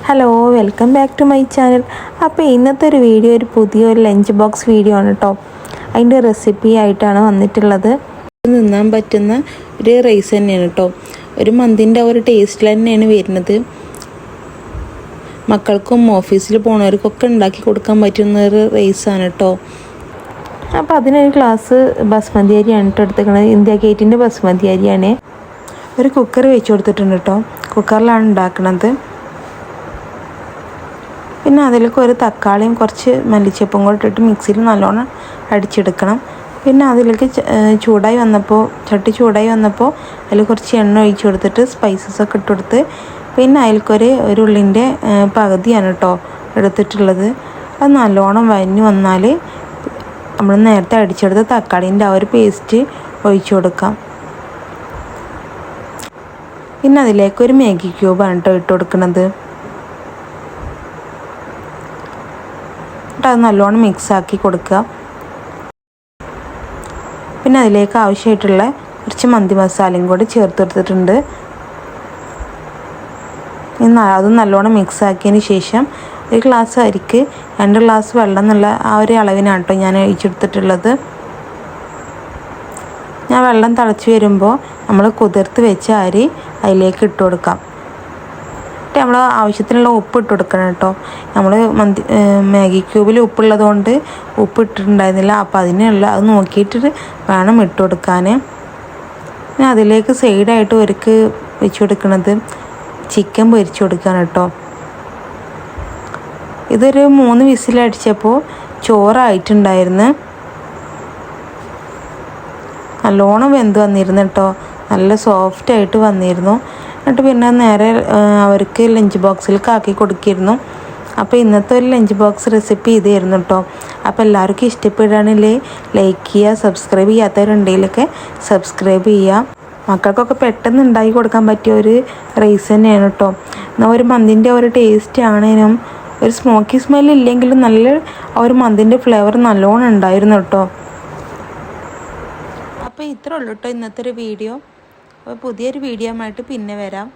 Hello, welcome back to my channel. അപ്പോൾ ഇന്നത്തെ ഒരു വീഡിയോ ഒരു പുതിയൊരു ലഞ്ച് ബോക്സ് വീഡിയോ ആണ് കേട്ടോ. അതിൻ്റെ റെസിപ്പി ആയിട്ടാണ് വന്നിട്ടുള്ളത്. നിന്നാൻ പറ്റുന്ന ഒരു റൈസ് തന്നെയാണ് കേട്ടോ. ഒരു മന്തിൻ്റെ ഒരു ടേസ്റ്റിൽ തന്നെയാണ് വരുന്നത്. മക്കൾക്കും ഓഫീസിൽ പോകുന്നവർക്കൊക്കെ ഉണ്ടാക്കി കൊടുക്കാൻ പറ്റുന്ന ഒരു റൈസാണ് കേട്ടോ. അപ്പോൾ അതിനൊരു ഗ്ലാസ് ബസ്മതി അരിയാണ് കേട്ടോ എടുത്തിരിക്കുന്നത്. ഇന്ത്യ ഗേറ്റിൻ്റെ ബസ്മതി അരിയാണ്. ഒരു കുക്കർ വെച്ച് കൊടുത്തിട്ടുണ്ട് കേട്ടോ. കുക്കറിലാണ് ഉണ്ടാക്കുന്നത്. പിന്നെ അതിലേക്ക് ഒരു തക്കാളിയും കുറച്ച് മല്ലിച്ചപ്പും കൂടെ ഇട്ടിട്ട് മിക്സിയിൽ നല്ലോണം അടിച്ചെടുക്കണം. പിന്നെ അതിലേക്ക് ചട്ടി ചൂടായി വന്നപ്പോൾ അതിൽ കുറച്ച് എണ്ണ ഒഴിച്ച് കൊടുത്തിട്ട് സ്പൈസസൊക്കെ ഇട്ട് കൊടുത്ത് പിന്നെ അതിലേക്കൊരു ഉള്ളിൻ്റെ പകുതിയാണ് കേട്ടോ എടുത്തിട്ടുള്ളത്. അത് നല്ലോണം വഴഞ്ഞ് വന്നാൽ നമ്മൾ നേരത്തെ അടിച്ചെടുത്ത തക്കാളീൻ്റെ ആ ഒരു പേസ്റ്റ് ഒഴിച്ച് കൊടുക്കാം. പിന്നെ അതിലേക്കൊരു മാഗി ക്യൂബാണ് കേട്ടോ ഇട്ട് കൊടുക്കുന്നത്. അത് നല്ലോണം മിക്സാക്കി കൊടുക്കുക. പിന്നെ അതിലേക്ക് ആവശ്യമായിട്ടുള്ള കുറച്ച് മന്തി മസാലയും കൂടി ചേർത്ത് കൊടുത്തിട്ടുണ്ട്. അത് നല്ലോണം മിക്സാക്കിയതിന് ശേഷം ഒരു ഗ്ലാസ് അരിക്ക് 2 ഗ്ലാസ് വെള്ളം എന്നുള്ള ആ ഒരു അളവിനാണ് കേട്ടോ ഞാൻ ഒഴിച്ചെടുത്തിട്ടുള്ളത്. ഞാൻ വെള്ളം തിളച്ച് വരുമ്പോൾ നമ്മൾ കുതിർത്ത് വെച്ച അരി അതിലേക്ക് ഇട്ട് കൊടുക്കാം. നമ്മൾ ആവശ്യത്തിനുള്ള ഉപ്പ് ഇട്ട് കൊടുക്കണം കേട്ടോ. നമ്മൾ മാഗി ക്യൂബിൽ ഉപ്പുള്ളത് കൊണ്ട് ഉപ്പ് ഇട്ടിട്ടുണ്ടായിരുന്നില്ല. അപ്പോൾ അത് നോക്കിയിട്ട് വേണം ഇട്ട് കൊടുക്കാൻ. പിന്നെ അതിലേക്ക് സൈഡായിട്ട് ഒരുക്ക് വെച്ച് കൊടുക്കുന്നത് ചിക്കൻ പൊരിച്ച് കൊടുക്കുകയാണ് കേട്ടോ. ഇതൊരു 3 വിസിലടിച്ചപ്പോൾ ചോറായിട്ടുണ്ടായിരുന്നു. നല്ലോണം വെന്ത് വന്നിരുന്നു കേട്ടോ. നല്ല സോഫ്റ്റായിട്ട് വന്നിരുന്നു. എന്നിട്ട് പിന്നെ നേരെ അവർക്ക് ലഞ്ച് ബോക്സിലേക്ക് ആക്കി കൊടുക്കിയിരുന്നു. അപ്പോൾ ഇന്നത്തെ ഒരു ലഞ്ച് ബോക്സ് റെസിപ്പി ഇതായിരുന്നു കേട്ടോ. അപ്പോൾ എല്ലാവർക്കും ഇഷ്ടപ്പെടുകയാണെങ്കിൽ ലൈക്ക് ചെയ്യുക, സബ്സ്ക്രൈബ് ചെയ്യാത്തവരുണ്ടെങ്കിലൊക്കെ സബ്സ്ക്രൈബ് ചെയ്യുക. മക്കൾക്കൊക്കെ പെട്ടെന്ന് ഉണ്ടാക്കി കൊടുക്കാൻ പറ്റിയ ഒരു റൈസ് തന്നെയാണ് കേട്ടോ. എന്നാൽ ഒരു മന്തിൻ്റെ ഒരു ടേസ്റ്റ് ആണേനും ഒരു സ്മോക്കി സ്മെല്ല് ഇല്ലെങ്കിലും നല്ല ഒരു മന്തിൻ്റെ ഫ്ലേവർ നല്ലോണം ഉണ്ടായിരുന്നു കേട്ടോ. അപ്പോൾ ഇത്രേ ഉള്ളൂ കേട്ടോ ഇന്നത്തെ ഒരു വീഡിയോ. അപ്പോൾ പുതിയൊരു വീഡിയോ ആയിട്ട് പിന്നെ വരാം.